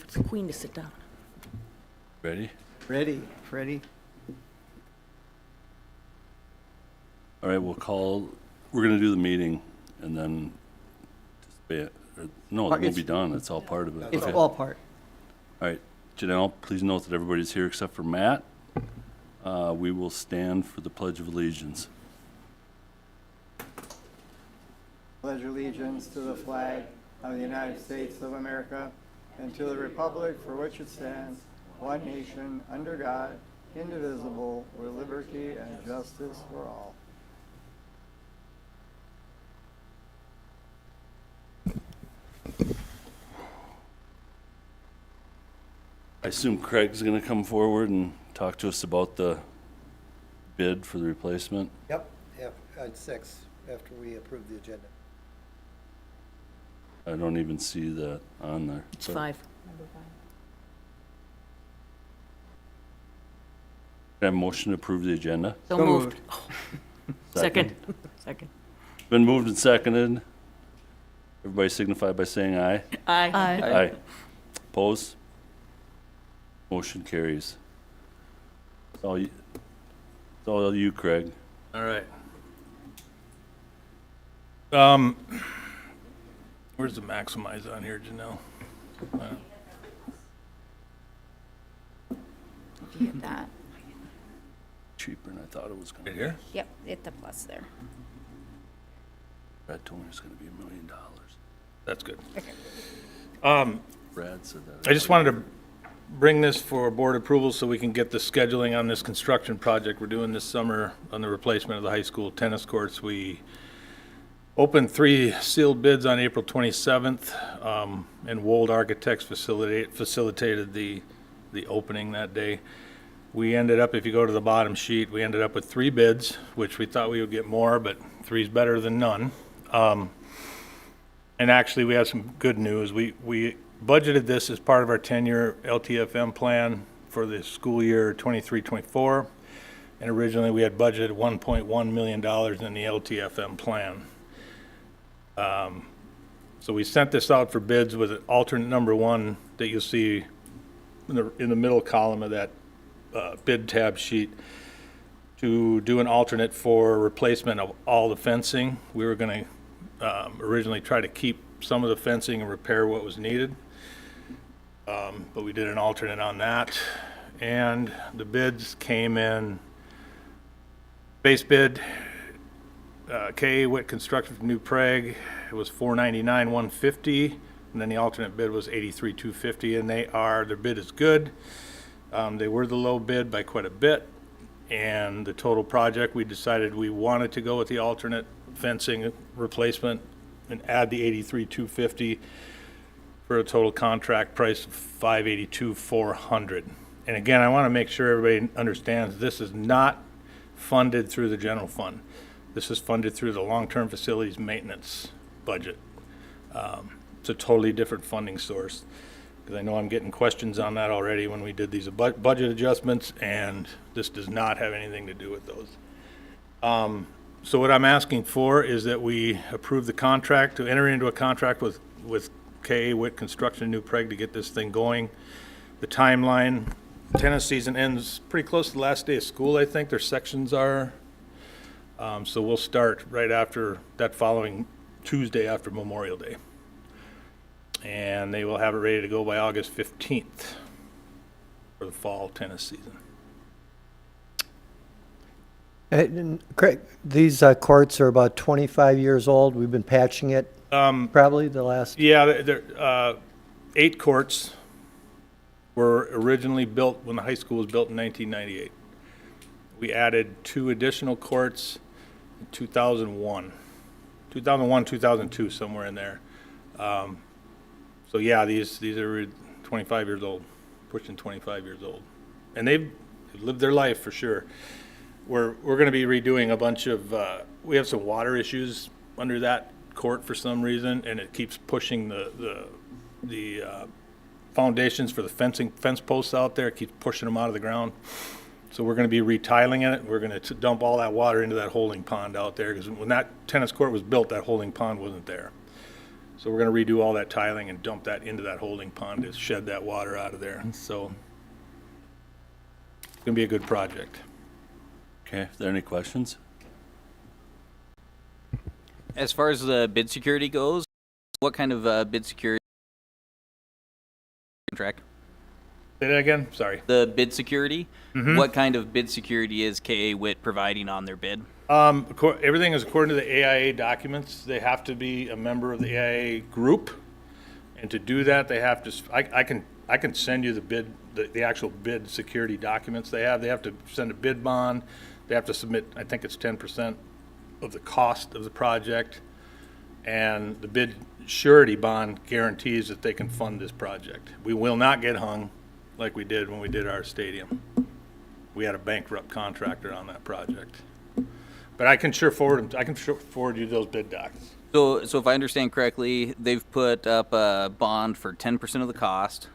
It's the queen to sit down. Ready? Ready, Freddie? All right, we're gonna do the meeting and then, no, it won't be done. It's all part of it. It's Okay. all part. All right, Janelle, please note that everybody's here except for Matt. We will stand for the Pledge of Allegiance. Pledge allegiance to the flag of the United States of America and to the republic for which it stands, one nation, under God, indivisible, with liberty and justice for all. I assume Craig's gonna come forward and talk to us about the bid for the replacement. Yep, at 6, after we approve the agenda. I don't even see that on there. It's 5. Can I have a motion to approve the agenda? So So moved. Second. Second. Been moved and seconded. Everybody signify by saying aye. Aye. Aye. Opposed? Motion carries. It's all you, Craig. All right. Where's the maximize on here, Janelle? Did you get that? Cheaper than I thought it was gonna Right be. here? Yep, hit the plus there. Brad told me it's gonna be $1 million. That's good. Brad said that. I just wanted to bring this for board approval so we can get the scheduling on this construction project we're doing this summer on the replacement of the high school tennis courts. We opened 3 sealed bids on April 27th, and Wold Architects facilitated the opening that day. We ended up, if you go to the bottom sheet, we ended up with 3 bids, which we thought we would get more, but 3 is better than none. And actually, we have some good news. We budgeted this as part of our 10-year LTFM plan for the school year 23-24. And originally, we had budgeted $1.1 million in the LTFM plan. So we sent this out for bids with an alternate number 1 that you'll see in the middle column of that bid tab sheet to do an alternate for replacement of all the fencing. We were going to originally try to keep some of the fencing and repair what was needed. But we did an alternate on that. And the bids came in, base bid, K. Witt Construction from New Prague, it was $499,150, and then the alternate bid was $83,250, and their bid is good. They were the low bid by quite a bit, and the total project, we decided we wanted to go with the alternate fencing replacement and add the $83,250 for a total contract price of $582,400. And again, I want to make sure everybody understands this is not funded through the general fund. This is funded through the long-term facilities maintenance budget. It's a totally different funding source, because I know I'm getting questions on that already when we did these budget adjustments, and this does not have anything to do with those. So what I'm asking for is that we approve the contract, to enter into a contract with K. Witt Construction in New Prague to get this thing going. The timeline, tennis season ends pretty close to the last day of school, I think. Their sections are. So we'll start right after that following Tuesday after Memorial Day. And they will have it ready to go by August 15th for the fall tennis season. And Craig, these courts are about 25 years old. We've been patching it probably the last. Yeah, 8 courts were originally built when the high school was built in 1998. We added 2 additional courts in 2001, 2002, somewhere in there. So yeah, these are 25 years old, pushing 25 years old, and they've lived their life for sure. We're going to be redoing a bunch of. We have some water issues under that court for some reason, and it keeps pushing the foundations for the fence posts out there. It keeps pushing them out of the ground. So we're going to be retiling it. We're going to dump all that water into that holding pond out there, because when that tennis court was built, that holding pond wasn't there. So we're gonna redo all that tiling and dump that into that holding pond to shed that water out of there. So it's gonna be a good project. Okay, are there any questions? As far as the bid security goes, what kind of bid security contract? Say that again? Sorry. The bid security? What kind of bid security is KA WIT providing on their bid? Everything is according to the AIA documents. They have to be a member of the AIA group. And to do that, they have to, I can send you the bid, the actual bid security documents they have. They have to send a bid bond. They have to submit, I think it's 10% of the cost of the project. And the bid surety bond guarantees that they can fund this project. We will not get hung like we did when we did our stadium. We had a bankrupt contractor on that project. But I can sure forward them, I can sure forward you those bid docs. So if I understand correctly, they've put up a bond for 10% of the cost.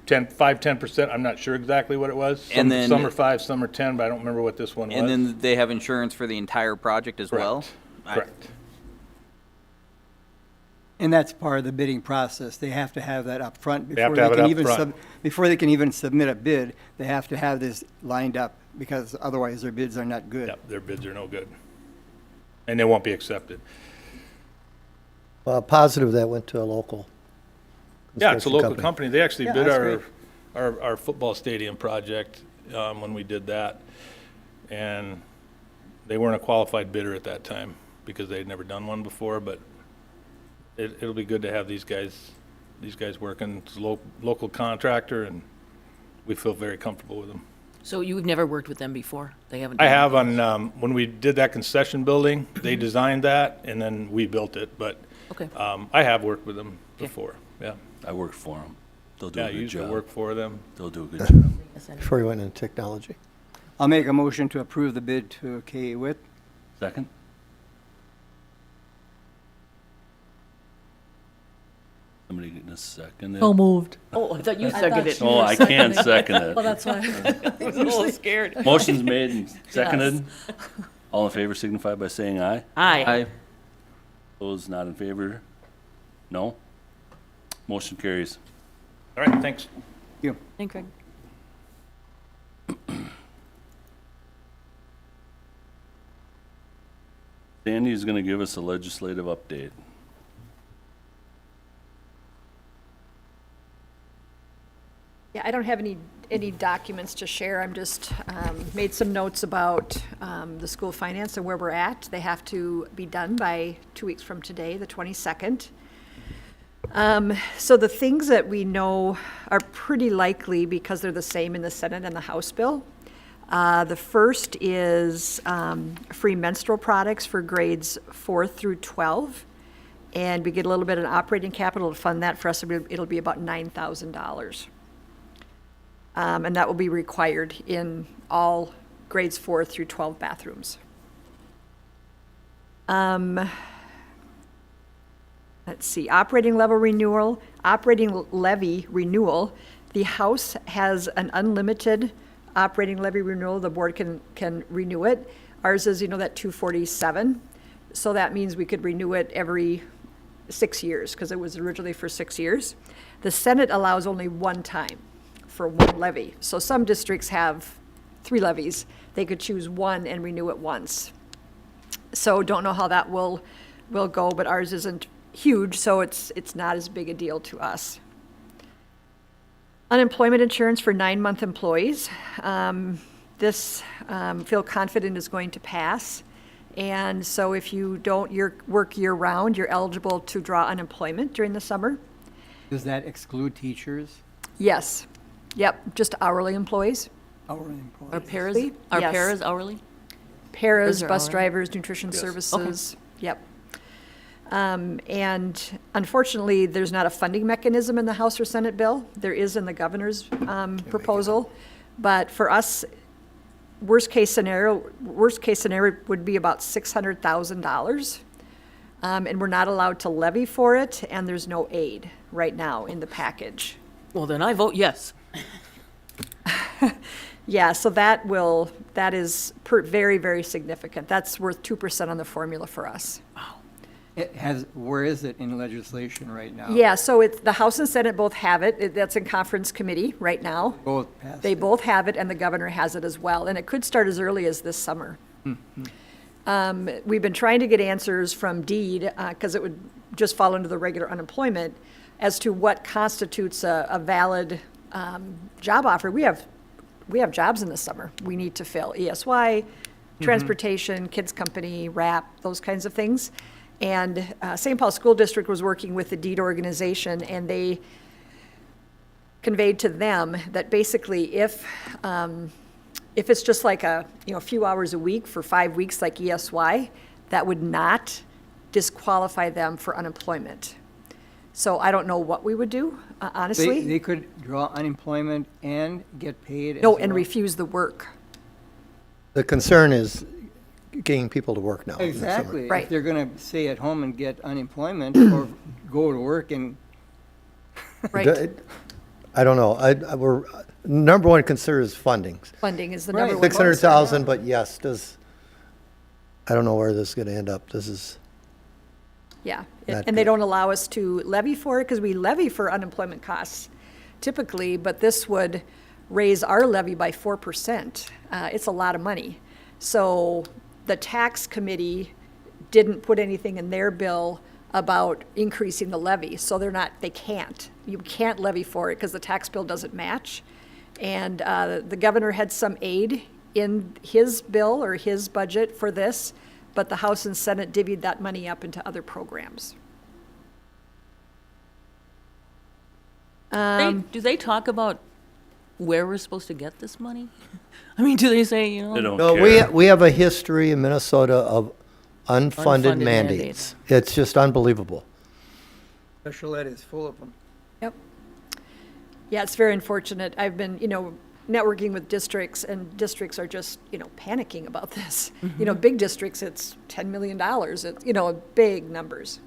10%, I'm not sure exactly what it was. And then- Some are 5, some are 10, but I don't remember what this one was. And then they have insurance for the entire project as well? Correct. And that's part of the bidding process. They have to have that up front They have before to have they it can up even front. before they can even submit a bid. They have to have this lined up because otherwise their bids are not good. Yep, their bids are no good. And they won't be accepted. Positive that went to a local. Yeah, it's a construction local company. They actually Yeah, bid that's our football stadium project when we did that. And they weren't a qualified bidder at that time because they'd never done one before, but it'll be good to have these guys working. It's a local contractor, and we feel very comfortable with them. So you've never worked with them before? They haven't? I done have anything? on, when we did that concession building, they designed that, and then we built it, but Okay. I have worked with them Okay. before, yeah. I worked for them. They'll do Yeah, a I good used to job. work for them. They'll do a good job. Before you went into technology. I'll make a motion to approve the bid to KA WIT. Second? Somebody getting a second? So moved. Oh, I thought you seconded it. Oh, I can't second Well, it. that's why. I was a little scared. Motion's made and seconded. All in favor signify by saying aye. Aye. Those not in favor? No? Motion carries. All right, thanks. Thank Craig. Sandy is going to give us a legislative update. Yeah, I don't have any documents to share. I'm just, made some notes about the school finance and where we're at. They have to be done by 2 weeks from today, the 22nd. So the things that we know are pretty likely because they're the same in the Senate and the House bill. The first is free menstrual products for grades 4 through 12. And we get a little bit of operating capital to fund that. For us, it'll be about $9,000. And that will be required in all grades 4 through 12 bathrooms. Let's see, operating levy renewal. The House has an unlimited operating levy renewal. The board can renew it. Ours is, that 247. So that means we could renew it every 6 years because it was originally for 6 years. The Senate allows only one time for one levy. So some districts have 3 levies. They could choose one and renew it once. So don't know how that will go, but ours isn't huge, so it's not as big a deal to us. Unemployment insurance for 9-month employees. This, feel confident is going to pass. And so if you don't work year-round, you're eligible to draw unemployment during the summer. Does that exclude teachers? Yes. Yep, just hourly employees. Hourly Are employees? paras, are Yes. paras hourly? Paras, Those are bus hourly? drivers, nutrition Yes. services. Yep. And unfortunately, there's not a funding mechanism in the House or Senate bill. There is in the governor's proposal. But for us, worst case scenario would be about $600,000. And we're not allowed to levy for it, and there's no aid right now in the package. Well, then I vote yes. Yeah, so that is very, very significant. That's worth 2% on the formula for us. Where is it in legislation right now? Yeah, so it's, the House and Senate both have it. That's in conference committee right now. Both passed They it. both have it, and the governor has it as well, and it could start as early as this summer. We've been trying to get answers from DEED, because it would just fall under the regular unemployment, as to what constitutes a valid job offer. We have jobs in the summer we need to fill, ESY, transportation, kids company, RAP, those kinds of things. And St. Paul School District was working with the DEED organization, and they conveyed to them that basically if it's just like a few hours a week for 5 weeks like ESY, that would not disqualify them for unemployment. So I don't know what we would do, honestly. They could draw unemployment and get paid. No, as and well? refuse the work. The concern is getting people to work now. in the summer. Exactly. Right. If they're gonna stay at home and get unemployment or go to work and, Right. I don't know. We're, number one concern is funding. Funding is the Right. number one. 600,000, but yes, I don't know where this is going to end up. This is, Yeah, Not and they good. don't allow us to levy for it because we levy for unemployment costs typically, but this would raise our levy by 4%. It's a lot of money. So the tax committee didn't put anything in their bill about increasing the levy, so they can't. You can't levy for it because the tax bill doesn't match. And the governor had some aid in his bill or his budget for this, but the House and Senate divvied that money up into other programs. Do they talk about where we're supposed to get this money? I mean, do they say, They don't no, care. we have a history in Minnesota of unfunded Unfunded mandates. mandates. It's just unbelievable. special ed is full of them. Yep. Yeah, it's very unfortunate. I've been, networking with districts, and districts are just, panicking about this. Big districts, it's $10 million. It's, big numbers.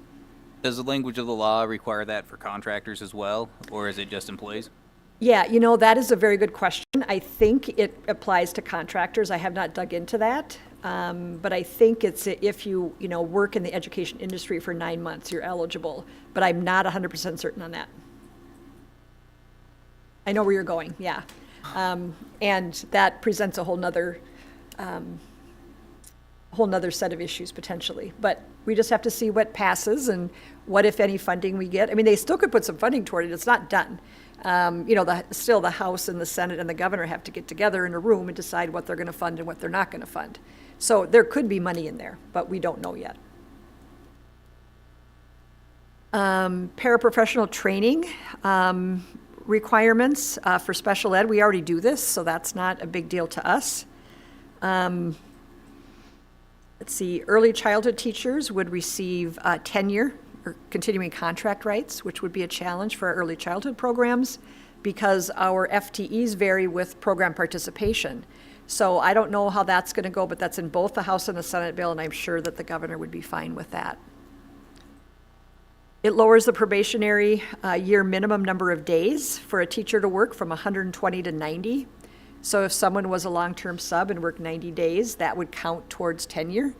Does the language of the law require that for contractors as well, or is it just employees? Yeah, that is a very good question. I think it applies to contractors. I have not dug into that. But I think it's if you, work in the education industry for 9 months, you're eligible. But I'm not 100% certain on that. I know where you're going, yeah. And that presents a whole nother set of issues potentially. But we just have to see what passes and what, if any, funding we get. I mean, they still could put some funding toward it. It's not done. Still the House and the Senate and the governor have to get together in a room and decide what they're going to fund and what they're not going to fund. So there could be money in there, but we don't know yet. Paraprofessional training requirements for special ed. We already do this, so that's not a big deal to us. Let's see, early childhood teachers would receive tenure or continuing contract rights, which would be a challenge for our early childhood programs because our FTEs vary with program participation. So I don't know how that's going to go, but that's in both the House and the Senate bill, and I'm sure that the governor would be fine with that. It lowers the probationary year minimum number of days for a teacher to work from 120 to 90. So if someone was a long-term sub and worked 90 days, that would count towards tenure.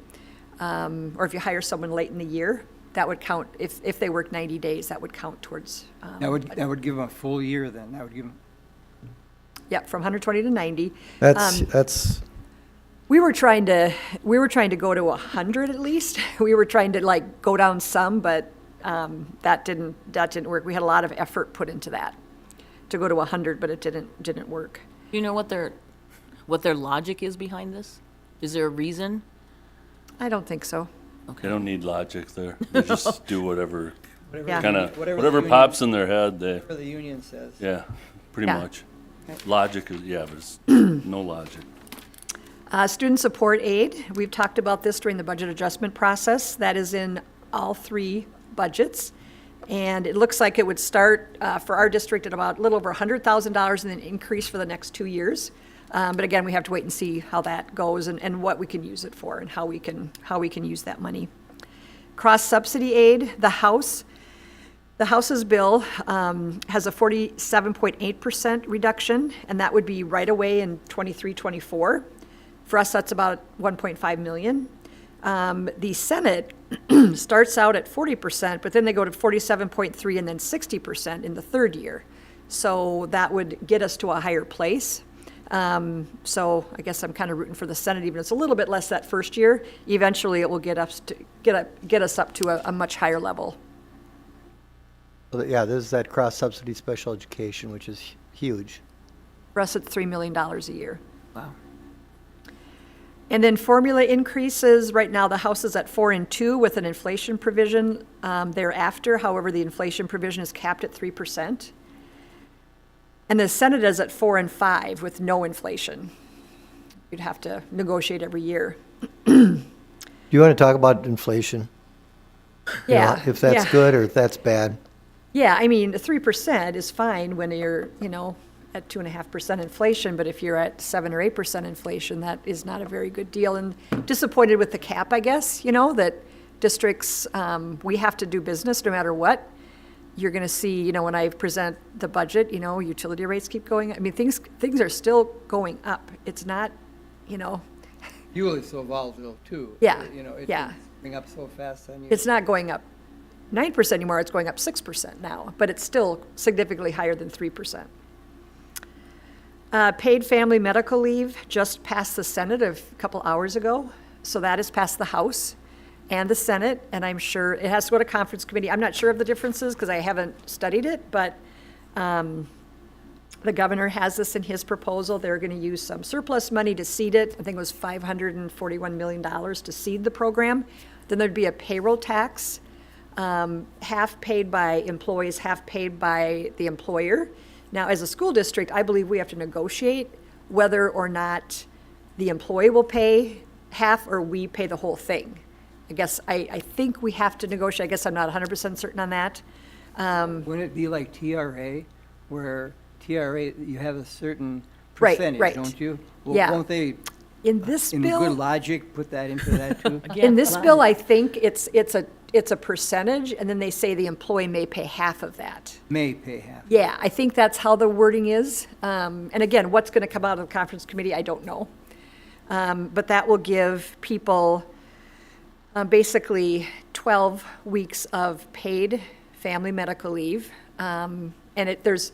Or if you hire someone late in the year, that would count, if they work 90 days, that would count towards. That would give them a full year then. That would give them, Yep, from 120 to 90. That's, We were trying to go to 100 at least. We were trying to go down some, but that didn't work. We had a lot of effort put into that to go to 100, but it didn't work. Do you know what their logic is behind this? Is there a reason? I don't think so. They don't need logic there. They just do whatever, Yeah. kind of, Whatever the whatever union- pops in their head, they, whatever the union says. yeah, pretty Yeah. much. Logic is, yeah, but it's no logic. Student support aid, we've talked about this during the budget adjustment process. That is in all three budgets. And it looks like it would start for our district at about a little over $100,000 and then increase for the next 2 years. But again, we have to wait and see how that goes and what we can use it for and how we can use that money. Cross-subsidy aid, the House's bill has a 47.8% reduction, and that would be right away in 23-24. For us, that's about 1.5 million. The Senate starts out at 40%, but then they go to 47.3 and then 60% in the third year. So that would get us to a higher place. So I guess I'm kind of rooting for the Senate, even if it's a little bit less that first year. Eventually, it will get us up to a much higher level. So yeah, this is that cross-subsidy special education, which is huge. For us, it's $3 million a year. Wow. And then formula increases, right now the House is at 4 and 2 with an inflation provision thereafter. However, the inflation provision is capped at 3%. And the Senate is at 4 and 5 with no inflation. You'd have to negotiate every year. Do you want to talk about inflation? You know, Yeah. if that's yeah. good or if that's bad? Yeah, I mean, 3% is fine when you're, at 2.5% inflation, but if you're at 7 or 8% inflation, that is not a very good deal. And disappointed with the cap, I guess, that districts, we have to do business no matter what. You're going to see, when I present the budget, utility rates keep going. I mean, things are still going up. It's not, Fuel is so volatile too. Yeah, It's yeah. going up so fast on you. It's not going up 9% anymore, it's going up 6% now, but it's still significantly higher than 3%. Paid family medical leave just passed the Senate a couple hours ago, so that has passed the House and the Senate, and I'm sure it has to go to conference committee. I'm not sure of the differences because I haven't studied it, but the governor has this in his proposal. They're going to use some surplus money to seed it. I think it was $541 million to seed the program. Then there'd be a payroll tax, half paid by employees, half paid by the employer. Now, as a school district, I believe we have to negotiate whether or not the employee will pay half or we pay the whole thing. I guess, I think we have to negotiate. I guess I'm not 100% certain on that. Wouldn't it be like TRA, where TRA, you have a certain Right, percentage, right. don't you? Well, Yeah. won't they, In this in good bill, logic, put that into that too? in this bill, I think it's a percentage, and then they say the employee may pay half of that. May pay half. Yeah, I think that's how the wording is. And again, what's going to come out of the conference committee, I don't know. But that will give people basically 12 weeks of paid family medical leave. And there's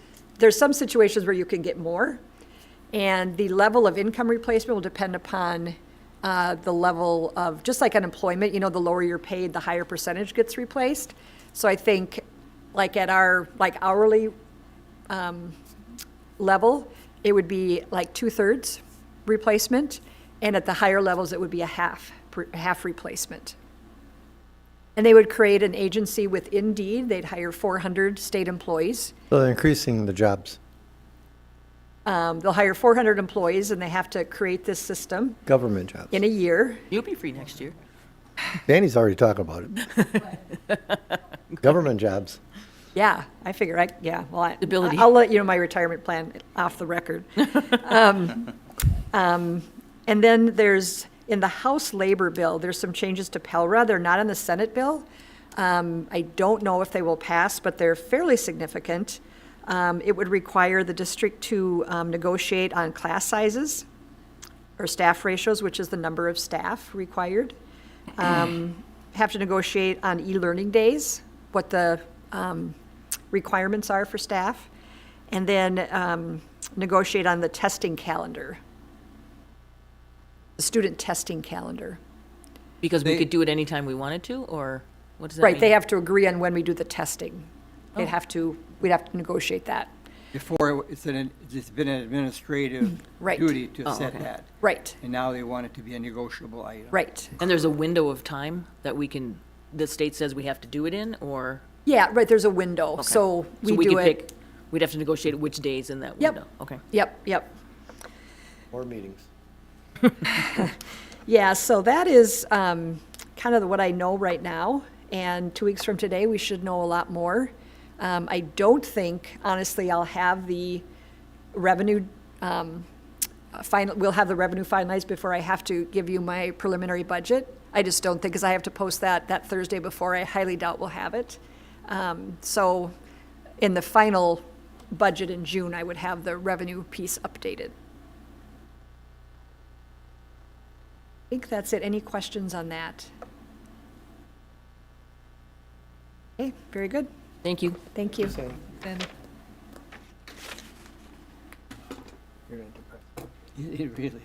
some situations where you can get more. And the level of income replacement will depend upon the level of, just like unemployment, the lower you're paid, the higher percentage gets replaced. So I think like at our hourly level, it would be like 2/3 replacement. And at the higher levels, it would be a half replacement. And they would create an agency with Indeed. They'd hire 400 state employees. So they're increasing the jobs, They'll hire 400 employees, and they have to create this system government jobs. in a year. You'll be free next year. Danny's already talking about it. Government jobs. Yeah, I figure well, Stability. I'll let you know my retirement plan off the record. And then there's, in the House labor bill, there's some changes to PELRA. They're not in the Senate bill. I don't know if they will pass, but they're fairly significant. It would require the district to negotiate on class sizes or staff ratios, which is the number of staff required. Have to negotiate on e-learning days, what the requirements are for staff, and then negotiate on the testing calendar, the student testing calendar. Because we could do it anytime we wanted to, or what does that Right, mean? they have to agree on when we do the testing. We'd have to negotiate that. Before, it's been an administrative Right. duty to Oh, set okay. that. Right, And now they want it to be a negotiable item. right. And there's a window of time that the state says we have to do it in, or? Yeah, right, there's a window, Okay. so we we do could it. pick, we'd have to negotiate which days in that Yep. window? Okay. Yep. More meetings. Yeah, so that is kind of what I know right now, and 2 weeks from today, we should know a lot more. I don't think, honestly, I'll have the revenue, we'll have the revenue finalized before I have to give you my preliminary budget. I just don't think, because I have to post that Thursday before. I highly doubt we'll have it. So in the final budget in June, I would have the revenue piece updated. think that's it. Any questions on that? Okay, very good. Thank you. Thank you. It really.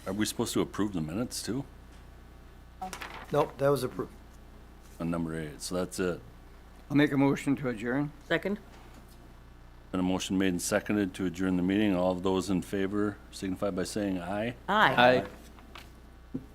Are we supposed to approve the minutes too? Nope, that was approved. On number 8, so that's it. I'll make a motion to adjourn. Second? Been a motion made and seconded to adjourn the meeting. All of those in favor signify by saying aye. Aye. Aye.